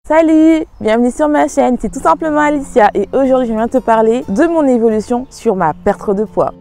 Salut, bienvenue sur ma chaîne, c'est tout simplement Alicia et aujourd'hui je viens te parler de mon évolution sur ma perte de poids.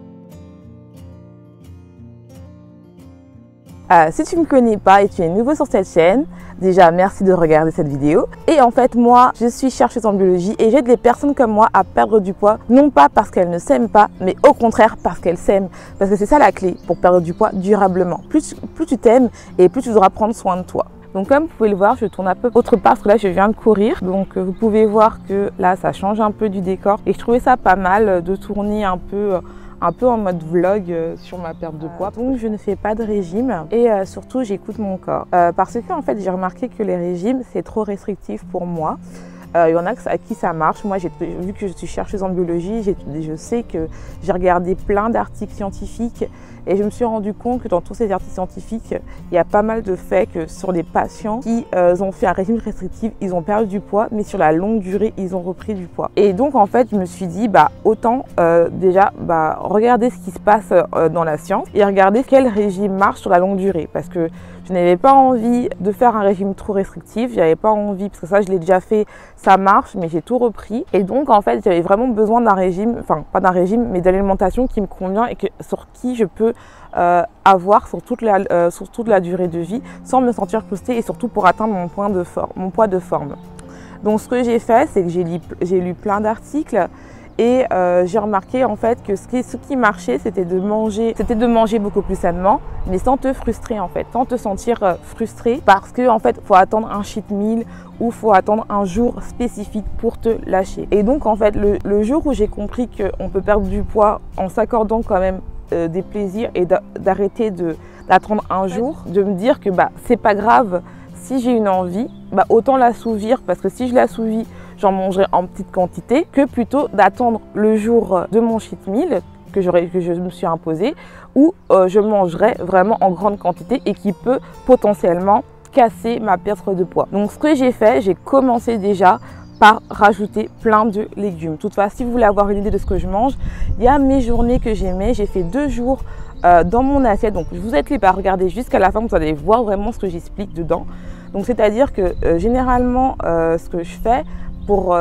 Si tu ne me connais pas et tu es nouveau sur cette chaîne, déjà merci de regarder cette vidéo. Et en fait moi je suis chercheuse en biologie et j'aide les personnes comme moi à perdre du poids, non pas parce qu'elles ne s'aiment pas, mais au contraire parce qu'elles s'aiment. Parce que c'est ça la clé pour perdre du poids durablement. Plus tu t'aimes et plus tu devras prendre soin de toi. Donc comme vous pouvez le voir, je tourne un peu autre part parce que là je viens de courir. Donc vous pouvez voir que là ça change un peu du décor. Et je trouvais ça pas mal de tourner un peu en mode vlog sur ma perte de poids. Donc je ne fais pas de régime et surtout j'écoute mon corps. Parce que en fait j'ai remarqué que les régimes c'est trop restrictif pour moi. Il y en a à qui ça marche. Moi, vu que je suis chercheuse en biologie, je sais que j'ai regardé plein d'articles scientifiques et je me suis rendu compte que dans tous ces articles scientifiques, il y a pas mal de faits que sur les patients qui ont fait un régime restrictif, ils ont perdu du poids, mais sur la longue durée, ils ont repris du poids. Et donc, en fait, je me suis dit, autant déjà regarder ce qui se passe dans la science et regarder quel régime marche sur la longue durée. Parce que je n'avais pas envie de faire un régime trop restrictif, j'avais pas envie, parce que ça je l'ai déjà fait, ça marche, mais j'ai tout repris. Et donc en fait j'avais vraiment besoin d'un régime, enfin pas d'un régime, mais d'alimentation qui me convient et sur qui je peux avoir sur toute la durée de vie sans me sentir frustrée et surtout pour atteindre mon poids de forme. Donc ce que j'ai fait, c'est que j'ai lu plein d'articles. Et j'ai remarqué en fait que ce qui marchait, c'était de manger beaucoup plus sainement, mais sans te frustrer en fait, sans te sentir frustré parce que en fait, faut attendre un cheat meal ou faut attendre un jour spécifique pour te lâcher. Et donc en fait, le jour où j'ai compris qu'on peut perdre du poids en s'accordant quand même des plaisirs et d'arrêter d'attendre un jour, de me dire que c'est pas grave si j'ai une envie, autant l'assouvir parce que si je l'assouvis, j'en mangerai en petite quantité que plutôt d'attendre le jour de mon cheat meal que je me suis imposé où je mangerai vraiment en grande quantité et qui peut potentiellement casser ma perte de poids. Donc ce que j'ai fait, j'ai commencé déjà par rajouter plein de légumes. Toutefois, si vous voulez avoir une idée de ce que je mange, il y a mes journées que j'aimais. J'ai fait 2 jours dans mon assiette. Donc je vous invite à regarder jusqu'à la fin, vous allez voir vraiment ce que j'explique dedans. Donc c'est-à-dire que généralement, ce que je fais pour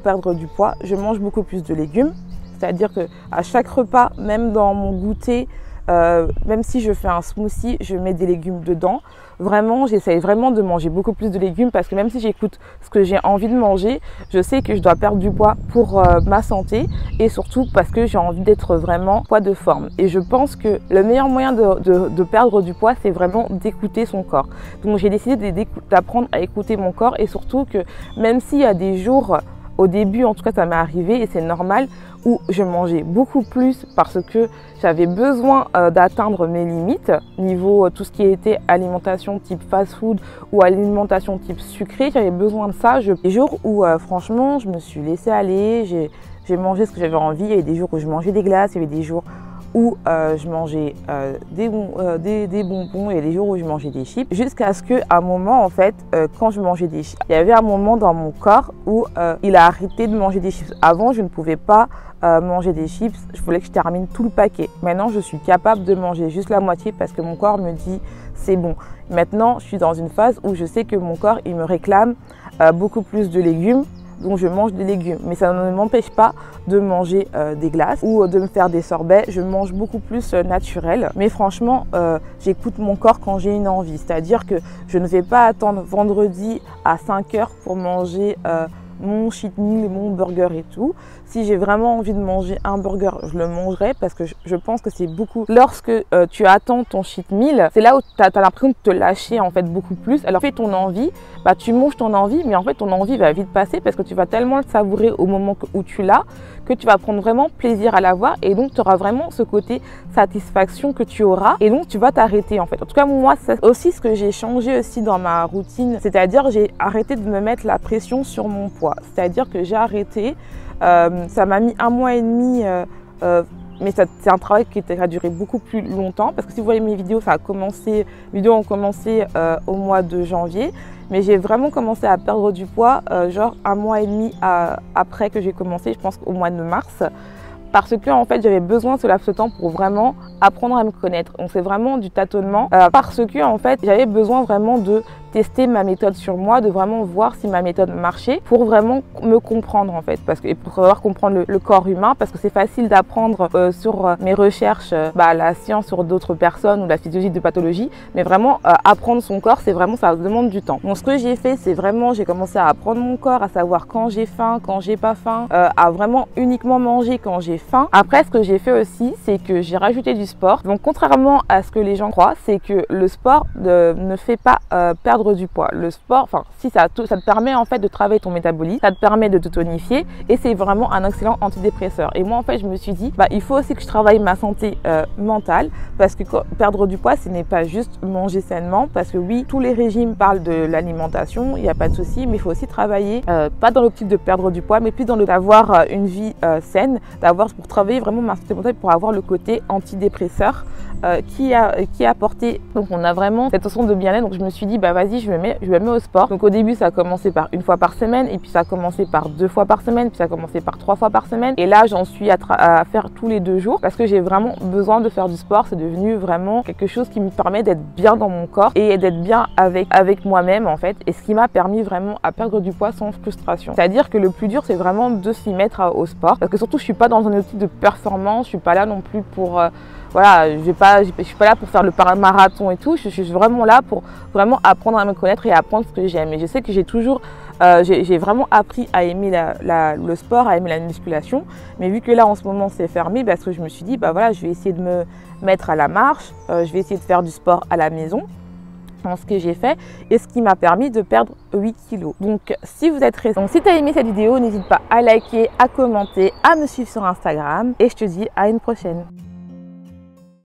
perdre du poids, je mange beaucoup plus de légumes. C'est-à-dire qu'à chaque repas, même dans mon goûter, même si je fais un smoothie, je mets des légumes dedans. Vraiment, j'essaye vraiment de manger beaucoup plus de légumes parce que même si j'écoute ce que j'ai envie de manger, je sais que je dois perdre du poids pour ma santé et surtout parce que j'ai envie d'être vraiment poids de forme. Et je pense que le meilleur moyen de perdre du poids, c'est vraiment d'écouter son corps. Donc j'ai décidé d'apprendre à écouter mon corps et surtout que même s'il y a des jours, au début, en tout cas, ça m'est arrivé et c'est normal, où je mangeais beaucoup plus parce que j'avais besoin d'atteindre mes limites niveau tout ce qui était alimentation type fast-food ou alimentation type sucré. J'avais besoin de ça. Des jours où franchement, je me suis laissée aller, j'ai mangé ce que j'avais envie. Il y avait des jours où je mangeais des glaces, il y avait des jours où je mangeais des bonbons et des jours où je mangeais des chips. Jusqu'à ce qu'à un moment, en fait, quand je mangeais des chips, il y avait un moment dans mon corps où il a arrêté de manger des chips. Avant, je ne pouvais pas manger des chips. Je voulais que je termine tout le paquet. Maintenant, je suis capable de manger juste la moitié parce que mon corps me dit c'est bon. Maintenant, je suis dans une phase où je sais que mon corps, il me réclame beaucoup plus de légumes. Donc je mange des légumes, mais ça ne m'empêche pas de manger des glaces ou de me faire des sorbets. Je mange beaucoup plus naturel, mais franchement, j'écoute mon corps quand j'ai une envie. C'est-à-dire que je ne vais pas attendre vendredi à 5 h pour manger mon cheat meal, mon burger et tout. Si j'ai vraiment envie de manger un burger, je le mangerai parce que je pense que c'est beaucoup. Lorsque tu attends ton cheat meal, c'est là où tu as l'impression de te lâcher en fait beaucoup plus. Alors fais ton envie, tu manges ton envie, mais en fait ton envie va vite passer parce que tu vas tellement le savourer au moment où tu l'as que tu vas prendre vraiment plaisir à l'avoir et donc tu auras vraiment ce côté satisfaction que tu auras et donc tu vas t'arrêter en fait. En tout cas moi c'est aussi ce que j'ai changé aussi dans ma routine, c'est-à-dire j'ai arrêté de me mettre la pression sur mon poids, c'est-à-dire que j'ai arrêté, ça m'a mis 1 mois et demi mais c'est un travail qui a duré beaucoup plus longtemps parce que si vous voyez mes vidéos, les vidéos ont commencé au mois de janvier. Mais j'ai vraiment commencé à perdre du poids genre 1 mois et demi après que j'ai commencé, je pense au mois de mars. parce que en fait j'avais besoin de ce laps de temps pour vraiment apprendre à me connaître. Donc c'est vraiment du tâtonnement parce que en fait j'avais besoin vraiment de tester ma méthode sur moi, de vraiment voir si ma méthode marchait pour vraiment me comprendre en fait, parce que et pour savoir comprendre le corps humain, parce que c'est facile d'apprendre sur mes recherches la science sur d'autres personnes ou la physiologie de pathologie, mais vraiment apprendre son corps, c'est vraiment, ça demande du temps. Donc ce que j'ai fait, c'est vraiment, j'ai commencé à apprendre mon corps, à savoir quand j'ai faim, quand j'ai pas faim, à vraiment uniquement manger quand j'ai faim. Après, ce que j'ai fait aussi, c'est que j'ai rajouté du sport. Donc contrairement à ce que les gens croient, c'est que le sport ne fait pas perdre du poids. Le sport, enfin si ça te permet en fait de travailler ton métabolisme, ça te permet de te tonifier et c'est vraiment un excellent antidépresseur. Et moi en fait je me suis dit, il faut aussi que je travaille ma santé mentale, parce que perdre du poids ce n'est pas juste manger sainement, parce que oui, tous les régimes parlent de l'alimentation, il n'y a pas de souci, mais il faut aussi travailler, pas dans l'optique de perdre du poids, mais plus dans d'avoir une vie saine, pour travailler vraiment ma santé mentale, pour avoir le côté antidépresseur qui est apporté. Donc on a vraiment cette notion de bien-être. Donc je me suis dit vas-y, je me mets au sport. Donc au début ça a commencé par 1 fois par semaine, et puis ça a commencé par 2 fois par semaine, puis ça a commencé par 3 fois par semaine, et là j'en suis à faire tous les 2 jours, parce que j'ai vraiment besoin de faire du sport. C'est devenu vraiment quelque chose qui me permet d'être bien dans mon corps et d'être bien avec moi-même en fait, et ce qui m'a permis vraiment à perdre du poids sans frustration. C'est-à-dire que le plus dur c'est vraiment de s'y mettre au sport, parce que surtout je suis pas dans un outil de performance, je suis pas là non plus pour voilà, je suis pas là pour faire le marathon et tout. Je suis vraiment là pour vraiment apprendre à me connaître et à apprendre ce que j'aime. Et je sais que j'ai vraiment appris à aimer le sport, à aimer la musculation. Mais vu que là en ce moment c'est fermé, parce que je me suis dit voilà, je vais essayer de me mettre à la marche, je vais essayer de faire du sport à la maison. Ce que j'ai fait, et ce qui m'a permis de perdre 8 kilos. Donc si tu as aimé cette vidéo, n'hésite pas à liker, à commenter, à me suivre sur Instagram, et je te dis à une prochaine.